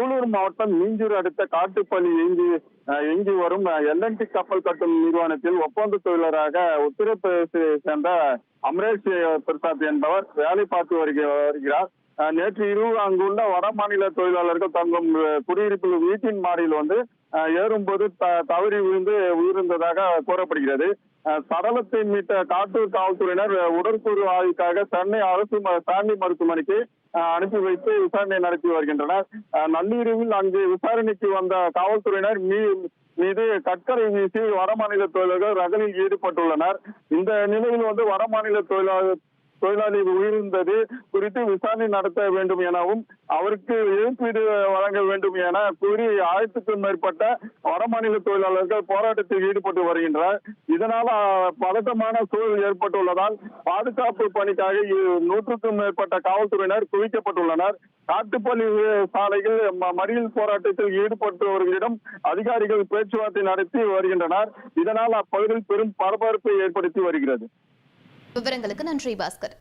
சூலூர் மாவட்டம் மீஞ்சூர் அடுத்த காட்டுப்பள்ளி இயங்கி வரும் எல்என்டி கப்பல் கட்டும் நிறுவனத்தில் ஒப்பந்த தொழிலாளராக உத்தரப்பிரதேசத்தை சேர்ந்த அமரேஷ் பிரசாத் என்பவர் வேலை பார்த்து வருகிறார். நேற்று இரவு அங்குள்ள வட மாநில தொழிலாளர்கள் தங்கும் குடியிருப்பு வீட்டின் மாடியில் ஏறும்போது தவறி விழுந்து உயிரிழந்ததாக கூறப்படுகிறது. சடலத்தை மீட்ட காட்டூர் காவல்துறையினர் உடற்கூறு ஆய்வுக்காக சென்னை அரசு ஸ்டான்லி மருத்துவமனைக்கு அனுப்பி வைத்து விசாரணை நடத்தி வருகின்றனர். நள்ளிரவில் அங்கு விசாரணைக்கு வந்த காவல்துறையினர் மீது கற்களை வீசி வடமாநில தொழிலாளர்கள் ரகலில் ஈடுபட்டுள்ளனர். இந்த நிலையில் வடமாநில தொழிலாளி உயிரிழந்தது குறித்து விசாரணை நடத்த வேண்டும் எனவும் அவருக்கு இழப்பீடு வழங்க வேண்டும் என கூறி 1000க்கும் மேற்பட்ட வடமாநில தொழிலாளர்கள் போராட்டத்தில் ஈடுபட்டு வருகின்றனர். இதனால் பதட்டமான சூழல் ஏற்பட்டுள்ளதால் பாதுகாப்பு பணிக்காக 100க்கும் மேற்பட்ட காவல்துறையினர் குவிக்கப்பட்டுள்ளனர். காட்டுப்பள்ளி சாலையில் மறியல் போராட்டத்தில் ஈடுபட்டவர்களிடம் அதிகாரிகள் பேச்சுவார்த்தை நடத்தி வருகின்றனர். இதனால் அப்பகுதியில் பெரும் பரபரப்பை ஏற்படுத்தி வருகிறது. விவரங்களுக்கு நன்றி பாஸ்கர்.